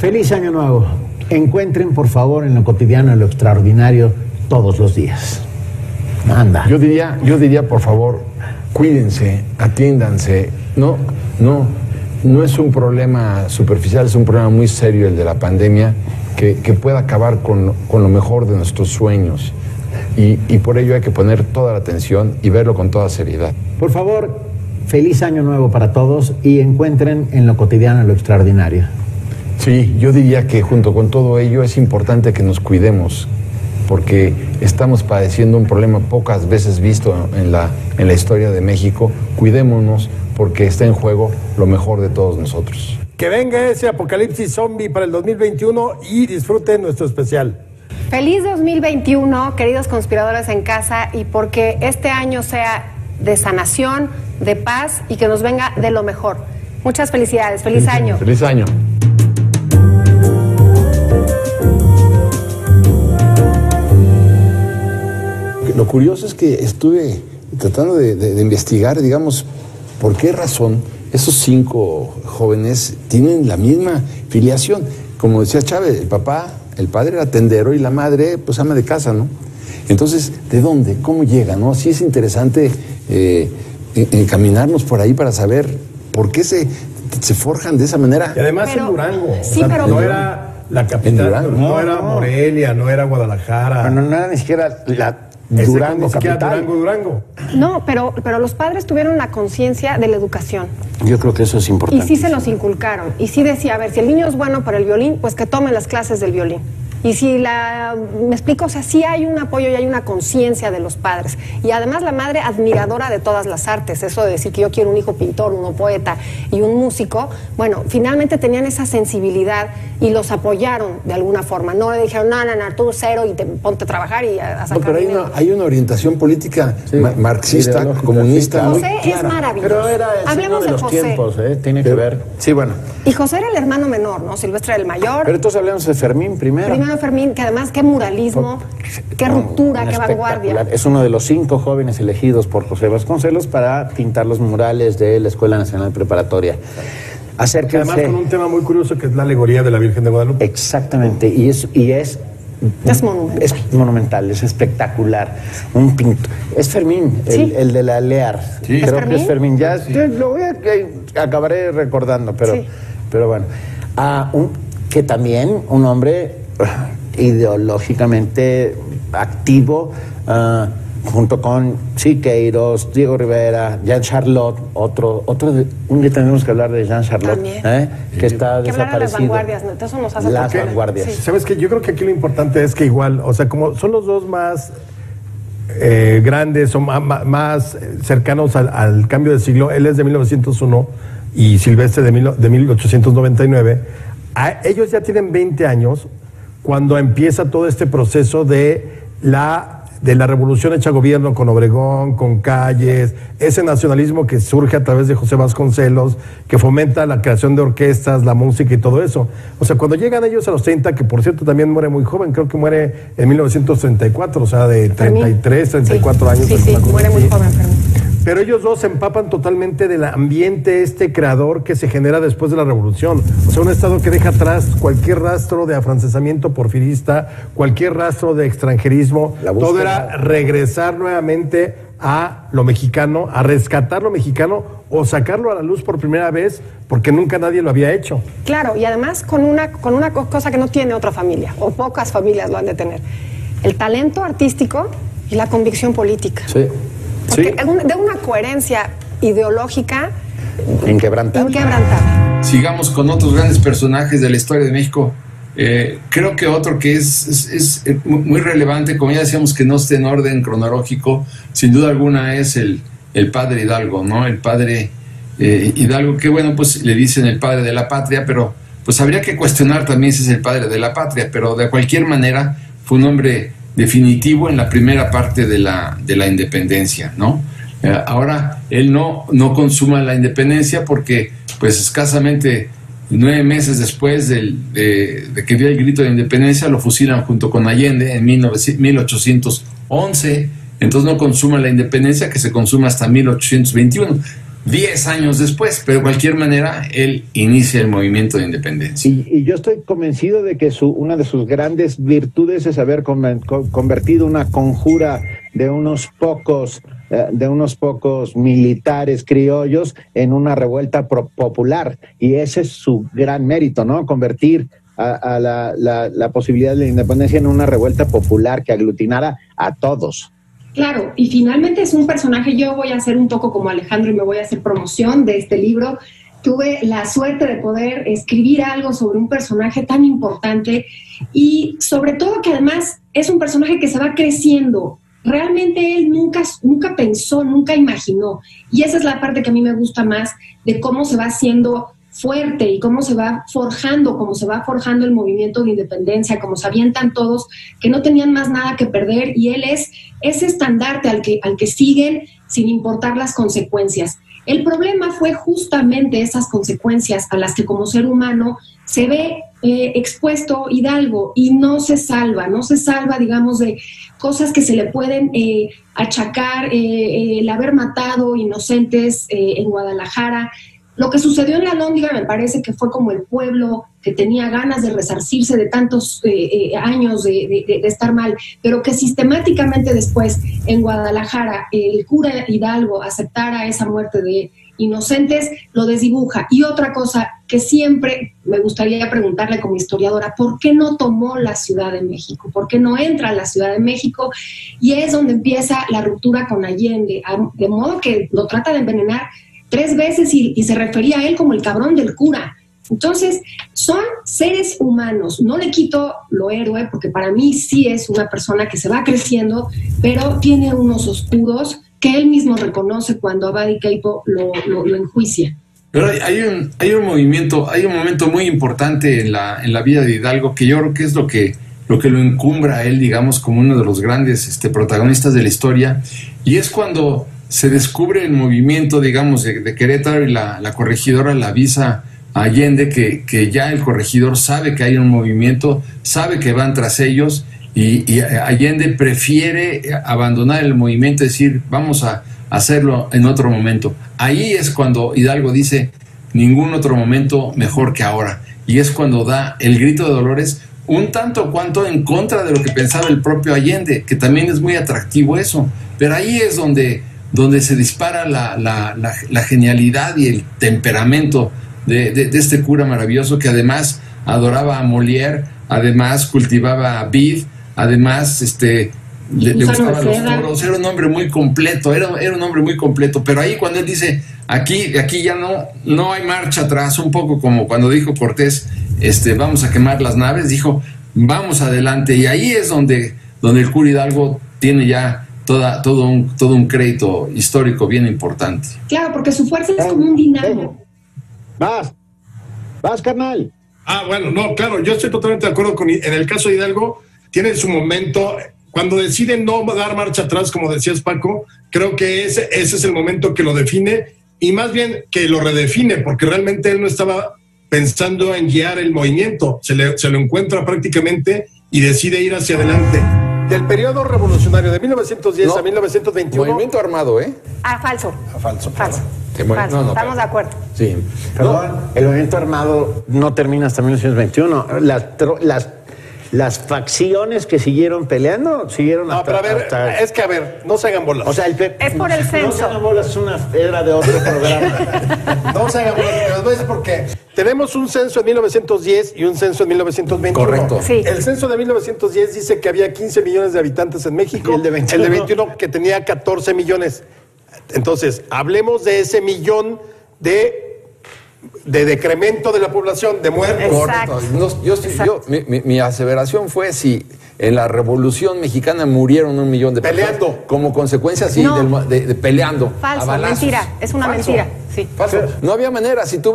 Feliz Año Nuevo. Encuentren, por favor, en lo cotidiano lo extraordinario todos los días. Anda. Yo diría, por favor, cuídense, atiéndanse. No es un problema superficial, es un problema muy serio el de la pandemia que puede acabar con lo mejor de nuestros sueños. Y por ello hay que poner toda la atención y verlo con toda seriedad. Por favor, feliz Año Nuevo para todos y encuentren en lo cotidiano lo extraordinario. Sí, yo diría que junto con todo ello es importante que nos cuidemos, porque estamos padeciendo un problema pocas veces visto en la historia de México. Cuidémonos porque está en juego lo mejor de todos nosotros. Que venga ese apocalipsis zombie para el 2021 y disfruten nuestro especial. Feliz 2021, queridos conspiradores en casa, y porque este año sea de sanación, de paz y que nos venga de lo mejor. Muchas felicidades, feliz año. Feliz año. Lo curioso es que estuve tratando de investigar, digamos, por qué razón esos 5 jóvenes tienen la misma filiación. Como decía Chávez, el padre era tendero y la madre, pues, ama de casa, ¿no? Entonces, ¿de dónde? ¿Cómo llega, no? Sí es interesante encaminarnos por ahí para saber por qué se forjan de esa manera. Y además en Durango. Sí, pero no era la capital, no era Morelia, no era Guadalajara. No era ni siquiera Durango, capital. Durango. No, pero los padres tuvieron la conciencia de la educación. Yo creo que eso es importante. Y sí se los inculcaron. Y sí decía, a ver, si el niño es bueno para el violín, pues que tome las clases del violín. Y si me explico, o sea, sí hay un apoyo y hay una conciencia de los padres. Y además la madre admiradora de todas las artes. Eso de decir que yo quiero un hijo pintor, uno poeta y un músico. Bueno, finalmente tenían esa sensibilidad y los apoyaron de alguna forma. No le dijeron, no, tú cero y ponte a trabajar y a sacar pero hay una orientación política marxista, comunista. José es maravilloso. Pero era el Hablemos de los José. tiempos, tiene que ver. Sí, bueno. Y José era el hermano menor, ¿no? Silvestre era el mayor. Pero entonces hablemos de Fermín primero. Fermín, que además qué muralismo, qué ruptura, qué vanguardia. Es uno de los 5 jóvenes elegidos por José Vasconcelos para pintar los murales de la Escuela Nacional Preparatoria. Acérquense. Además con un tema muy curioso que es la alegoría de la Virgen de Guadalupe. Exactamente, y es monumental. Es monumental, es espectacular. Un pinto. Es Fermín, sí. el de la Lear. Sí. Creo ¿Es que es Fermín. Ya sí. lo voy acabaré recordando, pero bueno. Que también un hombre ideológicamente activo, junto con Siqueiros, Diego Rivera, Jean Charlotte, un día tenemos que hablar de Jean Charlotte, que está desaparecido. Las vanguardias, ¿no? Eso nos hace las vanguardias. Sí. ¿Sabes qué? Yo creo que aquí lo importante es que igual, o sea, como son los dos más grandes o más cercanos al cambio de siglo, él es de 1901 y Silvestre de 1899, ellos ya tienen 20 años cuando empieza todo este proceso de la revolución hecha gobierno con Obregón, con Calles, ese nacionalismo que surge a través de José Vasconcelos, que fomenta la creación de orquestas, la música y todo eso. O sea, cuando llegan ellos a los 30, que por cierto también muere muy joven, creo que muere en 1934, o sea, de 33, 34 años. Sí, muere muy joven, Fermín. Pero ellos dos se empapan totalmente del ambiente creador que se genera después de la revolución. O sea, un Estado que deja atrás cualquier rastro de afrancesamiento porfirista, cualquier rastro de extranjerismo. Todo era regresar nuevamente a lo mexicano, a rescatar lo mexicano o sacarlo a la luz por primera vez porque nunca nadie lo había hecho. Claro, y además con una cosa que no tiene otra familia, o pocas familias lo han de tener. El talento artístico y la convicción política. Sí. Porque de una coherencia ideológica inquebrantable. Sigamos con otros grandes personajes de la historia de México. Creo que otro que es muy relevante, como ya decíamos, que no esté en orden cronológico, sin duda alguna es el padre Hidalgo, ¿no? El padre Hidalgo, que bueno, pues le dicen el padre de la patria, pero pues habría que cuestionar también si es el padre de la patria, pero de cualquier manera fue un hombre definitivo en la primera parte de la independencia, ¿no? Ahora él no consuma la independencia porque pues escasamente 9 meses después de que dio el grito de independencia lo fusilan junto con Allende en 1811, entonces no consuma la independencia, que se consuma hasta 1821. 10 años después, pero de cualquier manera él inicia el movimiento de independencia. Y yo estoy convencido de que una de sus grandes virtudes es haber convertido una conjura de unos pocos militares criollos en una revuelta popular, y ese es su gran mérito, ¿no? Convertir a la posibilidad de la independencia en una revuelta popular que aglutinara a todos. Claro, y finalmente es un personaje. Yo voy a hacer un poco como Alejandro y me voy a hacer promoción de este libro. Tuve la suerte de poder escribir algo sobre un personaje tan importante y sobre todo que además es un personaje que se va creciendo. Realmente él nunca pensó, nunca imaginó, y esa es la parte que a mí me gusta más de cómo se va haciendo fuerte y cómo se va forjando el movimiento de independencia, como se avientan todos que no tenían más nada que perder, y él es ese estandarte al que siguen sin importar las consecuencias. El problema fue justamente esas consecuencias a las que como ser humano se ve expuesto Hidalgo, y no se salva, digamos, de cosas que se le pueden achacar, el haber matado inocentes en Guadalajara. Lo que sucedió en la Alhóndiga me parece que fue como el pueblo que tenía ganas de resarcirse de tantos años de estar mal, pero que sistemáticamente después en Guadalajara el cura Hidalgo aceptara esa muerte de inocentes, lo desdibuja. Y otra cosa que siempre me gustaría preguntarle como historiadora, ¿por qué no tomó la Ciudad de México? ¿Por qué no entra a la Ciudad de México? Y es donde empieza la ruptura con Allende, de modo que lo trata de envenenar 3 veces y se refería a él como el cabrón del cura. Entonces, son seres humanos. No le quito lo héroe, porque para mí sí es una persona que se va creciendo, pero tiene unos oscuros que él mismo reconoce cuando Abadi Keipo lo enjuicia. Pero hay un momento muy importante en la vida de Hidalgo, que yo creo que es lo que lo encumbra a él, digamos, como uno de los grandes protagonistas de la historia, y es cuando se descubre el movimiento, digamos, de Querétaro, y la corregidora le avisa a Allende que ya el corregidor sabe que hay un movimiento, sabe que van tras ellos, y Allende prefiere abandonar el movimiento, es decir, vamos a hacerlo en otro momento. Ahí es cuando Hidalgo dice, ningún otro momento mejor que ahora, y es cuando da el grito de Dolores, un tanto cuanto en contra de lo que pensaba el propio Allende, que también es muy atractivo eso, pero ahí es donde se dispara la genialidad y el temperamento de este cura maravilloso, que además adoraba a Molière, además cultivaba vid, además le gustaban los toros, era un hombre muy completo, era un hombre muy completo. Pero ahí cuando él dice, aquí ya no hay marcha atrás, un poco como cuando dijo Cortés, vamos a quemar las naves, dijo, vamos adelante, y ahí es donde el cura Hidalgo tiene ya todo un crédito histórico bien importante. Claro, porque su fuerza es como un dinamo. Vas, carnal. Bueno, no, claro, yo estoy totalmente de acuerdo en el caso de Hidalgo, tiene su momento, cuando decide no dar marcha atrás, como decías, Paco, creo que ese es el momento que lo define, y más bien que lo redefine, porque realmente él no estaba pensando en guiar el movimiento, se lo encuentra prácticamente y decide ir hacia adelante. Del periodo revolucionario de 1910 a 1921. Movimiento armado, ¿eh? Falso. Falso. Falso. No, estamos de acuerdo. Sí. Perdón, el movimiento armado no termina hasta 1921. Las facciones que siguieron peleando siguieron hasta... No, pero a ver, no se hagan bolas. O sea, es por el censo. No se hagan bolas, era de otro programa. No se hagan bolas, pero les voy a decir por qué. Tenemos un censo en 1910 y un censo en 1921. Correcto. Sí. El censo de 1910 dice que había 15 millones de habitantes en México. Y el de 21 que tenía 14 millones. Entonces, hablemos de ese millón de decremento de la población, de muertos. Exacto. Correcto. Mi aseveración fue si en la Revolución Mexicana murieron 1 millón de personas. Peleando. Como consecuencia, sí, No. de peleando. Falso, a balazos. mentira, es una mentira. Sí. Falso. No había manera. Si tú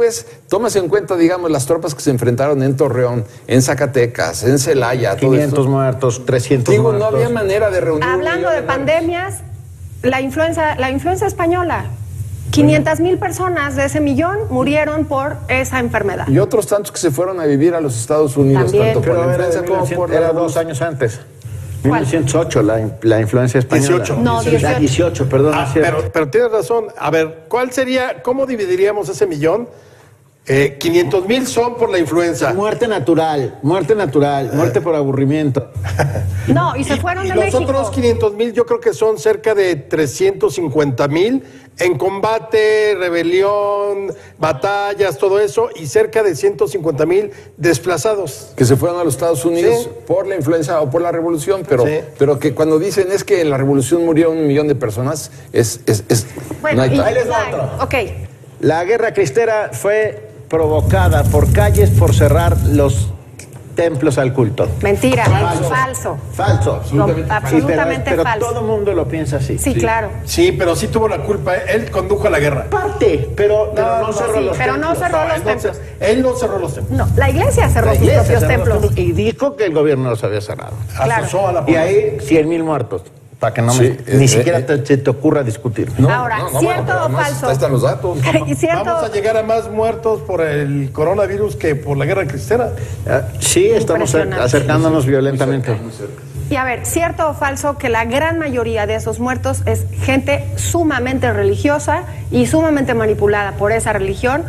tomas en cuenta, digamos, las tropas que se enfrentaron en Torreón, en Zacatecas, en Celaya, 500 muertos, 300 Digo, muertos. no había manera de reunir. Hablando de pandemias, la influenza española, 500,000 personas de ese millón murieron por esa enfermedad. Y otros tantos que se fueron a vivir a los Estados Unidos, También. tanto por Pero la era, influenza como por era la 2 años antes. ¿Cuál? 1908, la influencia española. 18. No, 18. 18, perdón. Ah, es cierto. pero tienes razón. A ver, ¿cuál sería, cómo dividiríamos ese millón? 500,000 son por la influenza. Muerte natural, muerte por aburrimiento. No, y se fueron de Los México. otros 500,000 yo creo que son cerca de 350,000 en combate, rebelión, batallas, todo eso, y cerca de 150,000 desplazados. Que se fueron a los Estados Unidos Sí. por la influenza o por la revolución, Sí. pero que cuando dicen es que en la revolución murió 1 millón de personas, Bueno, no hay y, tal. Ahí les va otro. ok. La guerra cristera fue provocada por calles por cerrar los templos al culto. Mentira, Falso. falso. Falso. No, Sí, absolutamente pero falso. todo el mundo lo piensa así. Sí, claro. Sí, pero sí tuvo la culpa. Él condujo la guerra. Parte, pero no cerró sí, los pero no templos. cerró los él no templos. él no cerró los templos. No, la iglesia cerró La sus iglesia propios cerró los templos. templos y dijo que el gobierno los había cerrado. Claro. Asoció a la Y población. ahí 100,000 muertos. Para que no Sí, ni siquiera te ocurra discutir. Ahora, ¿cierto pero o además falso? Ahí están los datos. Y cierto, Vamos a llegar a más muertos por el coronavirus que por la guerra cristera. Sí, estamos Impresionante. acercándonos violentamente. y a ver, ¿cierto o falso que la gran mayoría de esos muertos es gente sumamente religiosa y sumamente manipulada por esa religión,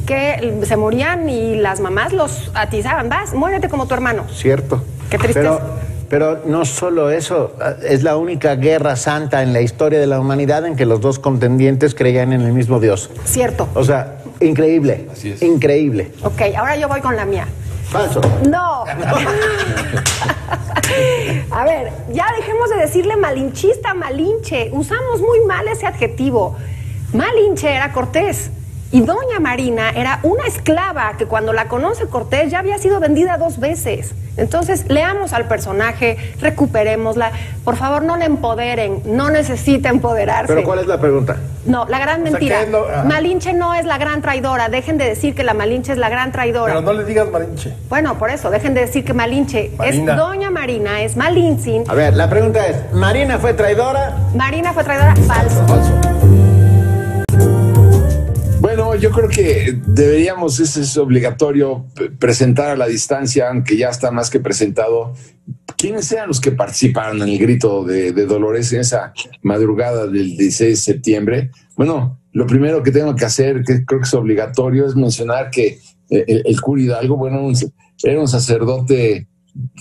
que se morían y las mamás los atizaban? Vas, muérete como tu hermano. Cierto. Qué tristeza. Pero no solo eso, es la única guerra santa en la historia de la humanidad en que los dos contendientes creían en el mismo Dios. Cierto. O sea, increíble. Así es. Increíble. Ok, ahora yo voy con la mía. Falso. No. A ver, ya dejemos de decirle malinchista a Malinche. Usamos muy mal ese adjetivo. Malinche era Cortés. Y doña Marina era una esclava que cuando la conoce Cortés ya había sido vendida 2 veces. Entonces, leamos al personaje, recuperémosla. Por favor, no la empoderen, no necesita empoderarse. ¿Pero cuál es la pregunta? No, la gran sea, mentira. ¿qué es lo- ajá. Malinche no es la gran traidora. Dejen de decir que la Malinche es la gran traidora. Pero no le digas Malinche. Bueno, por eso, dejen de decir que Malinche Marina. es doña Marina, es Malintzin. A ver, la pregunta es, ¿Marina fue traidora? Marina fue traidora, falso. Bueno, yo creo que deberíamos, es obligatorio presentar a la distancia, aunque ya está más que presentado, quiénes eran los que participaron en el grito de Dolores en esa madrugada del 16 de septiembre. Bueno, lo primero que tengo que hacer, que creo que es obligatorio, es mencionar que el cura Hidalgo, bueno, era un sacerdote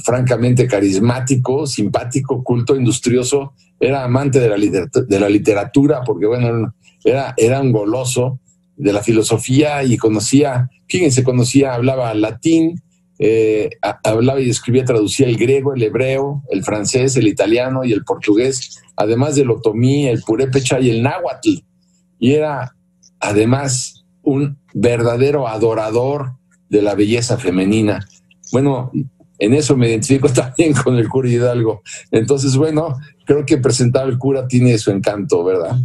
francamente carismático, simpático, culto, industrioso, era amante de la literatura, porque bueno, era un goloso de la filosofía y conocía, hablaba latín, hablaba y escribía, traducía el griego, el hebreo, el francés, el italiano y el portugués, además del otomí, el purépecha y el náhuatl. Y era además un verdadero adorador de la belleza femenina. Bueno, en eso me identifico también con el cura Hidalgo. Entonces, bueno, creo que presentado el cura tiene su encanto, ¿verdad?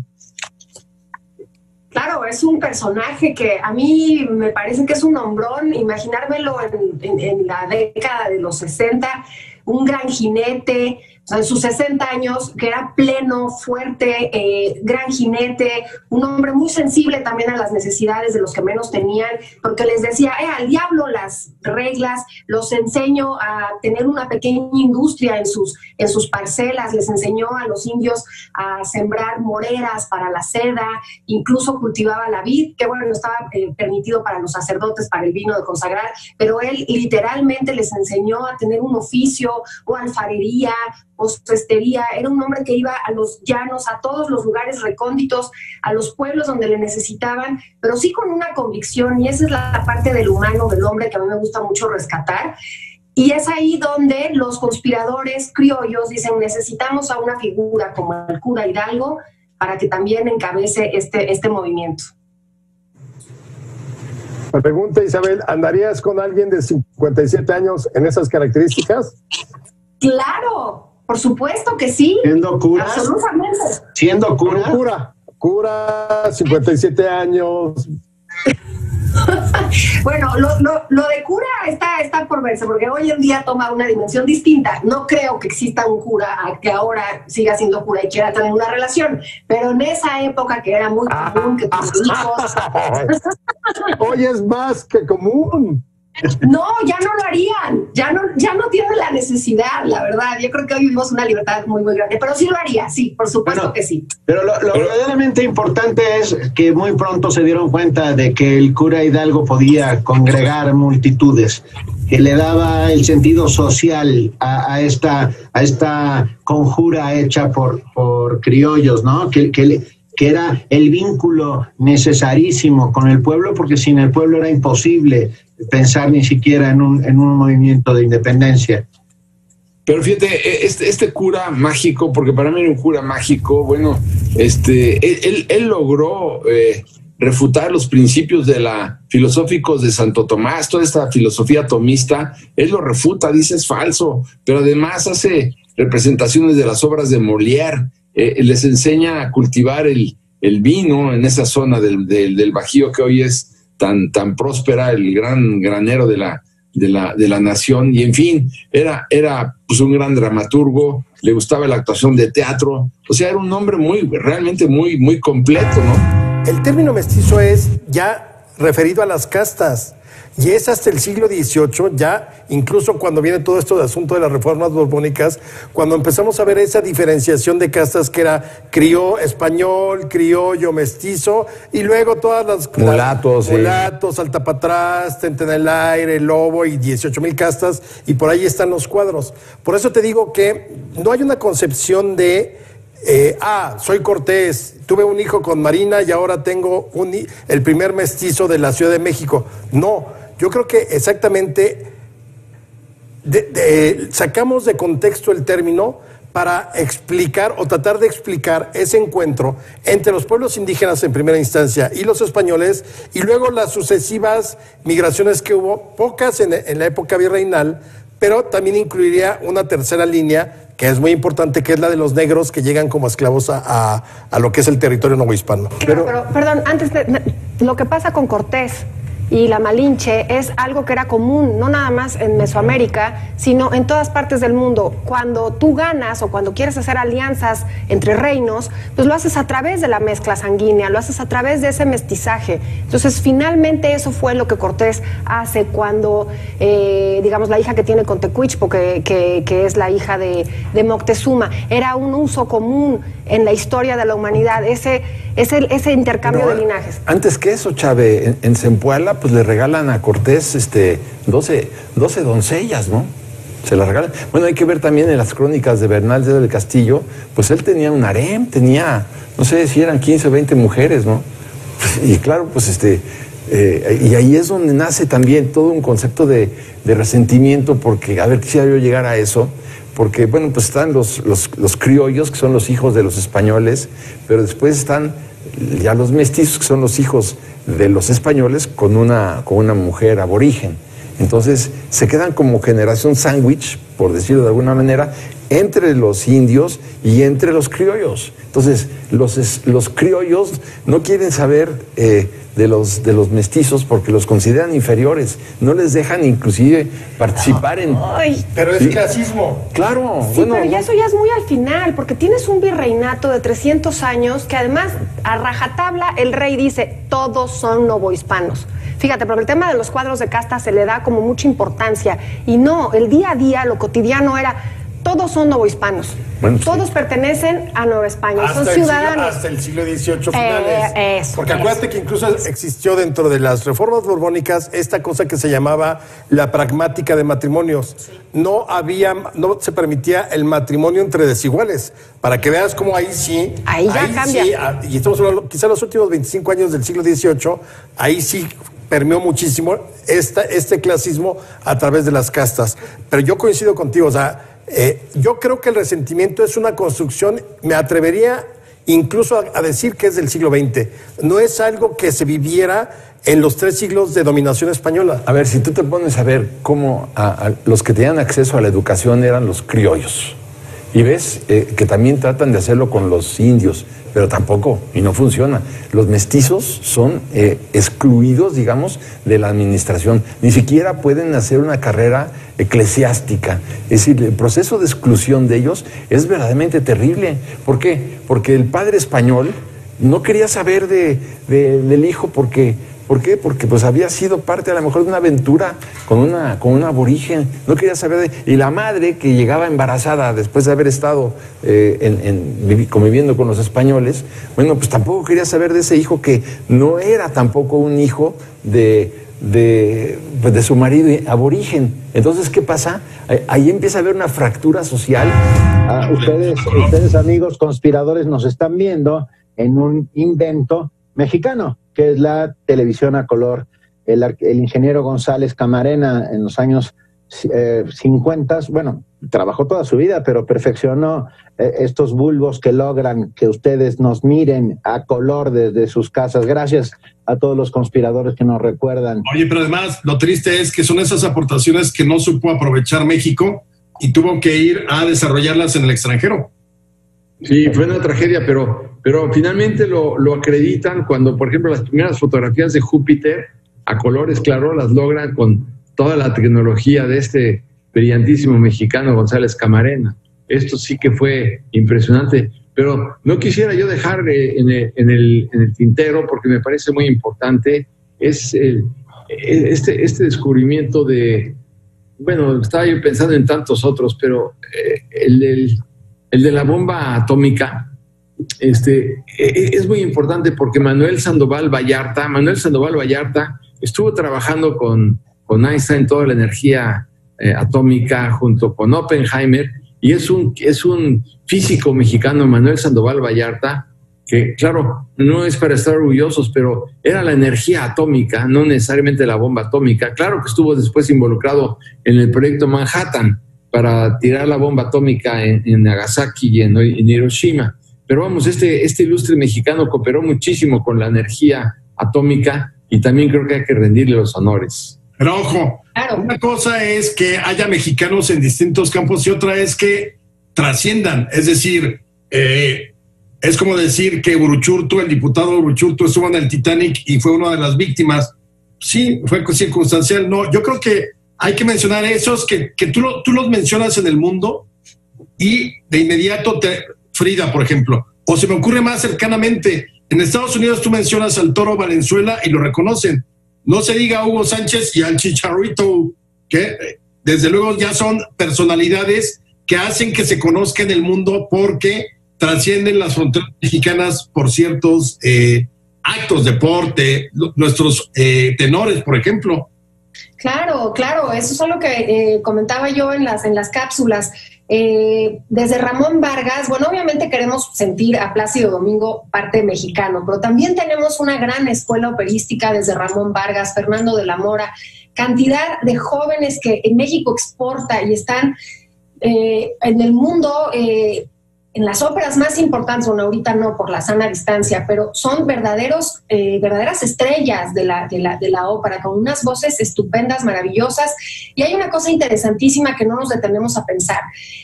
Claro, es un personaje que a mí me parece que es un hombrón, imaginármelo en la década de los 60, un gran jinete, o sea, en sus 60 años, que era pleno, fuerte, gran jinete, un hombre muy sensible también a las necesidades de los que menos tenían, porque les decía, al diablo las reglas, los enseño a tener una pequeña industria en sus parcelas, les enseñó a los indios a sembrar moreras para la seda, incluso cultivaba la vid, que bueno, no estaba permitido para los sacerdotes, para el vino de consagrar, pero él literalmente les enseñó a tener un oficio o alfarería o cestería. Era un hombre que iba a los llanos, a todos los lugares recónditos, a los pueblos donde le necesitaban, pero sí con una convicción, y esa es la parte del humano, del hombre, que a mí me gusta mucho rescatar. Y es ahí donde los conspiradores criollos dicen, necesitamos a una figura como el cura Hidalgo para que también encabece este movimiento. Me pregunta Isabel, ¿andarías con alguien de 57 años en esas características? ¡Claro! Por supuesto que sí. ¿Siendo cura? Absolutamente. ¿Siendo cura? Cura, 57 años. Bueno, lo de cura está por verse, porque hoy en día toma una dimensión distinta. No creo que exista un cura que ahora siga siendo cura y quiera tener una relación, pero en esa época que era muy común que tus hijos... Hoy es más que común. No, ya no lo harían, ya no tienen la necesidad necesidad, la verdad. Yo creo que hoy vivimos una libertad muy, muy grande, pero sí lo haría, sí, por supuesto que sí. Pero lo verdaderamente importante es que muy pronto se dieron cuenta de que el cura Hidalgo podía congregar multitudes, que le daba el sentido social a esta conjura hecha por criollos, ¿no? Que era el vínculo necesarísimo con el pueblo, porque sin el pueblo era imposible pensar ni siquiera en un movimiento de independencia. Pero fíjate, este cura mágico, porque para mí era un cura mágico, bueno, él logró refutar los principios filosóficos de Santo Tomás, toda esta filosofía tomista, él lo refuta, dice es falso, pero además hace representaciones de las obras de Molière, les enseña a cultivar el vino en esa zona del Bajío que hoy es tan próspera, el gran granero de la nación, y en fin, era pues un gran dramaturgo, le gustaba la actuación de teatro, o sea, era un hombre realmente muy completo, ¿no? El término mestizo es ya referido a las castas. Y es hasta el siglo XVIII, ya incluso cuando viene todo esto de asunto de las reformas borbónicas, cuando empezamos a ver esa diferenciación de castas que era español, criollo, mestizo, y luego todas las mulatos, salta para atrás, tente en el aire, lobo y 18,000 castas, y por ahí están los cuadros. Por eso te digo que no hay una concepción de soy Cortés, tuve un hijo con Marina y ahora tengo el primer mestizo de la Ciudad de México. No, yo creo que exactamente sacamos de contexto el término para explicar o tratar de explicar ese encuentro entre los pueblos indígenas en primera instancia y los españoles, y luego las sucesivas migraciones que hubo, pocas en la época virreinal, pero también incluiría una tercera línea que es muy importante, que es la de los negros que llegan como esclavos a lo que es el territorio novohispano. Pero perdón, lo que pasa con Cortés y la Malinche es algo que era común, no nada más en Mesoamérica, sino en todas partes del mundo. Cuando tú ganas o cuando quieres hacer alianzas entre reinos, pues lo haces a través de la mezcla sanguínea, lo haces a través de ese mestizaje. Entonces, finalmente eso fue lo que Cortés hace cuando, digamos, la hija que tiene con Tecuichpo, que es la hija de Moctezuma, era un uso común en la historia de la humanidad, ese intercambio de linajes. Antes que eso, Chave, en Zempoala, pues le regalan a Cortés 12 doncellas, ¿no? Se las regalan. Bueno, hay que ver también en las crónicas de Bernal del Castillo, pues él tenía un harem, no sé si eran 15 o 20 mujeres, ¿no? Y claro, pues y ahí es donde nace también todo un concepto de resentimiento, porque, a ver, quisiera yo llegar a eso, porque, bueno, pues están los criollos, que son los hijos de los españoles, pero después están ya los mestizos, que son los hijos de los españoles con una mujer aborigen. Entonces se quedan como generación sándwich, por decirlo de alguna manera, entre los indios y entre los criollos. Entonces los criollos no quieren saber de los mestizos porque los consideran inferiores, no les dejan inclusive participar en... Pero es clasismo. Claro. Sí, bueno, pero eso ya es muy al final, porque tienes un virreinato de 300 años que además a rajatabla el rey dice todos son novohispanos. Fíjate, porque el tema de los cuadros de casta se le da como mucha importancia, y no, el día a día, lo cotidiano era todos son novohispanos. Bueno, todos pertenecen a Nueva España, son ciudadanos. Hasta el siglo XVIII finales. Porque acuérdate que incluso existió dentro de las reformas borbónicas esta cosa que se llamaba la pragmática de matrimonios. Sí. No se permitía el matrimonio entre desiguales. Para que veas cómo ahí sí. Ahí ya cambia. Sí, y estamos hablando, quizá los últimos 25 años del siglo XVIII, ahí sí permeó muchísimo este clasismo a través de las castas. Pero yo coincido contigo, o sea, yo creo que el resentimiento es una construcción, me atrevería incluso a decir que es del siglo XX. No es algo que se viviera en los 3 siglos de dominación española. A ver, si tú te pones a ver cómo los que tenían acceso a la educación eran los criollos, y ves que también tratan de hacerlo con los indios, pero tampoco, y no funciona. Los mestizos son excluidos, digamos, de la administración. Ni siquiera pueden hacer una carrera eclesiástica. Es decir, el proceso de exclusión de ellos es verdaderamente terrible. ¿Por qué? Porque el padre español no quería saber del hijo porque ¿Por qué? Porque pues había sido parte a lo mejor de una aventura con un aborigen. No quería saber de... Y la madre que llegaba embarazada después de haber estado conviviendo con los españoles, bueno, pues tampoco quería saber de ese hijo que no era tampoco un hijo de su marido aborigen. Entonces, ¿qué pasa? Ahí empieza a haber una fractura social. Ustedes, amigos conspiradores, nos están viendo en un invento mexicano, que es la televisión a color. El ingeniero González Camarena, en los años 50, bueno, trabajó toda su vida, pero perfeccionó estos bulbos que logran que ustedes nos miren a color desde sus casas. Gracias a todos los conspiradores que nos recuerdan. Oye, pero además lo triste es que son esas aportaciones que no supo aprovechar México y tuvo que ir a desarrollarlas en el extranjero. Sí, fue una tragedia, pero finalmente lo acreditan cuando, por ejemplo, las primeras fotografías de Júpiter a colores, claro, las logran con toda la tecnología de este brillantísimo mexicano González Camarena. Esto sí que fue impresionante, pero no quisiera yo dejar en el tintero, porque me parece muy importante, es este descubrimiento de, bueno, estaba yo pensando en tantos otros, pero el de la bomba atómica, es muy importante porque Manuel Sandoval Vallarta estuvo trabajando con Einstein toda la energía atómica junto con Oppenheimer, y es un físico mexicano, Manuel Sandoval Vallarta, que claro, no es para estar orgullosos, pero era la energía atómica, no necesariamente la bomba atómica. Claro que estuvo después involucrado en el proyecto Manhattan para tirar la bomba atómica en Nagasaki y en Hiroshima. Pero vamos, este ilustre mexicano cooperó muchísimo con la energía atómica y también creo que hay que rendirle los honores. Pero ojo, una cosa es que haya mexicanos en distintos campos y otra es que trasciendan. Es decir, es como decir que Uruchurtu, el diputado Uruchurtu, estuvo en el Titanic y fue una de las víctimas. Sí, fue circunstancial. No, yo creo que hay que mencionar esos que tú los mencionas en el mundo y de inmediato Frida, por ejemplo, o se me ocurre más cercanamente, en Estados Unidos tú mencionas al Toro Valenzuela y lo reconocen. No se diga a Hugo Sánchez y al Chicharrito, que desde luego ya son personalidades que hacen que se conozca en el mundo porque trascienden las fronteras mexicanas por ciertos actos, deporte, nuestros tenores, por ejemplo. Claro, eso es lo que comentaba yo en las cápsulas. Desde Ramón Vargas, bueno, obviamente queremos sentir a Plácido Domingo parte mexicano, pero también tenemos una gran escuela operística desde Ramón Vargas, Fernando de la Mora, cantidad de jóvenes que en México exporta y están en el mundo, en las óperas más importantes, bueno, ahorita no por la sana distancia, pero son verdaderas estrellas de la ópera, con unas voces estupendas, maravillosas. Y hay una cosa interesantísima que no nos detenemos a pensar.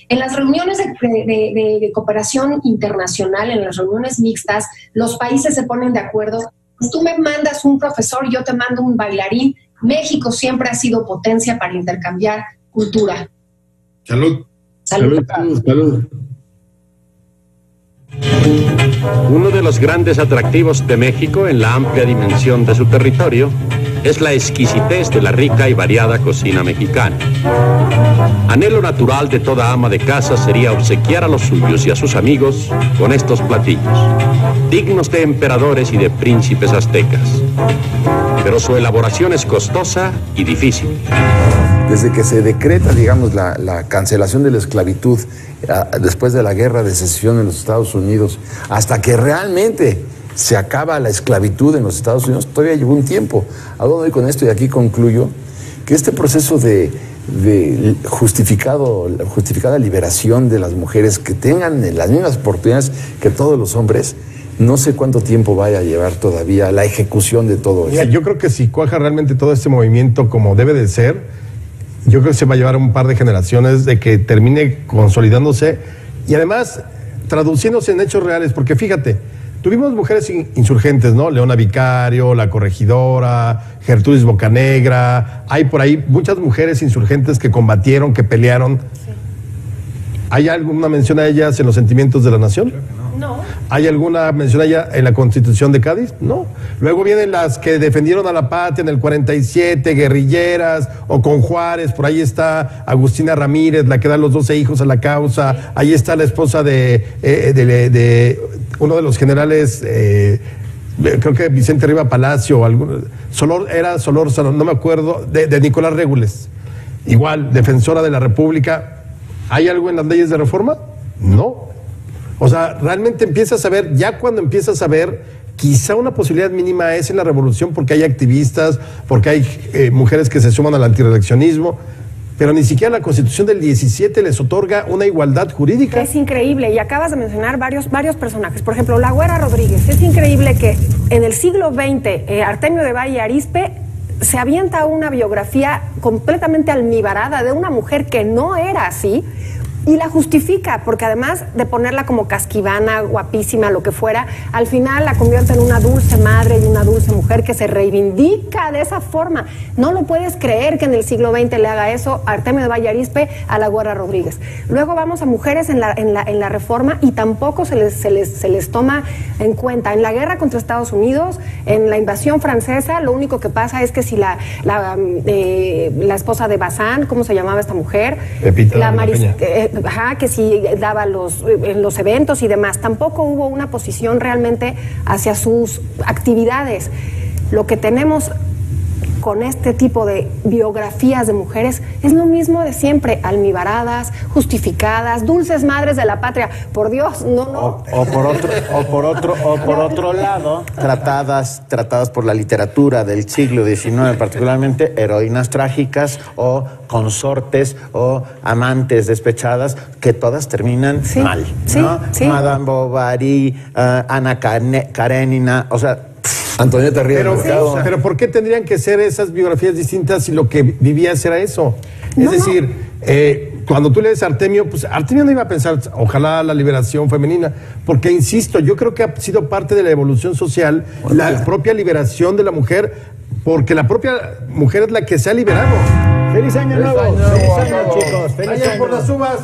En las reuniones de cooperación internacional, en las reuniones mixtas, los países se ponen de acuerdo. Pues tú me mandas un profesor, yo te mando un bailarín. México siempre ha sido potencia para intercambiar cultura. Salud. Salud. Uno de los grandes atractivos de México en la amplia dimensión de su territorio es la exquisitez de la rica y variada cocina mexicana. Anhelo natural de toda ama de casa sería obsequiar a los suyos y a sus amigos con estos platillos, dignos de emperadores y de príncipes aztecas. Pero su elaboración es costosa y difícil. Desde que se decreta, digamos, la cancelación de la esclavitud después de la guerra de secesión en los Estados Unidos, hasta que realmente se acaba la esclavitud en los Estados Unidos, todavía llevó un tiempo. ¿A dónde voy con esto? Y aquí concluyo que este proceso de justificada liberación de las mujeres, que tengan las mismas oportunidades que todos los hombres, no sé cuánto tiempo vaya a llevar todavía la ejecución de todo eso. Yo creo que si cuaja realmente todo este movimiento como debe de ser, yo creo que se va a llevar un par de generaciones de que termine consolidándose y además traduciéndose en hechos reales, porque fíjate, tuvimos mujeres insurgentes, ¿no? Leona Vicario, La Corregidora, Gertrudis Bocanegra, hay por ahí muchas mujeres insurgentes que combatieron, que pelearon. Sí. ¿Hay alguna mención a ellas en los sentimientos de la nación? Creo que no. No. ¿Hay alguna mención allá en la Constitución de Cádiz? No. Luego vienen las que defendieron a la patria en el 47, guerrilleras, o con Juárez, por ahí está Agustina Ramírez, la que da los 12 hijos a la causa, ahí está la esposa de uno de los generales, creo que Vicente Riva Palacio, o Solórzano, no me acuerdo, de Nicolás Régules. Igual, defensora de la República. ¿Hay algo en las leyes de reforma? No. O sea, realmente empiezas a ver, ya cuando empiezas a ver, quizá una posibilidad mínima es en la revolución, porque hay activistas, porque hay mujeres que se suman al antireeleccionismo, pero ni siquiera la Constitución del 17 les otorga una igualdad jurídica. Es increíble, y acabas de mencionar varios personajes. Por ejemplo, la Güera Rodríguez. Es increíble que en el siglo XX, Artemio de Valle Arizpe se avienta una biografía completamente almibarada de una mujer que no era así, y la justifica, porque además de ponerla como casquivana, guapísima, lo que fuera, al final la convierte en una dulce madre y una dulce mujer que se reivindica de esa forma. No lo puedes creer que en el siglo XX le haga eso Artemio de Valle Arizpe a la Güera Rodríguez. Luego vamos a mujeres en la reforma, y tampoco se les toma en cuenta. En la guerra contra Estados Unidos, en la invasión francesa, lo único que pasa es que si la esposa de Bazán, ¿cómo se llamaba esta mujer? Pepita la Peña. Que sí daba en los eventos y demás. Tampoco hubo una posición realmente hacia sus actividades. Lo que tenemos con este tipo de biografías de mujeres es lo mismo de siempre, almibaradas, justificadas, dulces madres de la patria. Por Dios, no. O por otro lado, tratadas por la literatura del siglo XIX, particularmente heroínas trágicas o consortes o amantes despechadas, que todas terminan mal, ¿no? Sí. Madame Bovary, Ana Karenina, o sea, Antonieta Rivera. Pero ¿por qué tendrían que ser esas biografías distintas si lo que vivías era eso? Es decir, cuando tú lees a Artemio, pues Artemio no iba a pensar, ojalá la liberación femenina, porque insisto, yo creo que ha sido parte de la evolución social, la propia liberación de la mujer, porque la propia mujer es la que se ha liberado. ¡Feliz año nuevo! ¡Feliz año, chicos! ¡Feliz año por las uvas!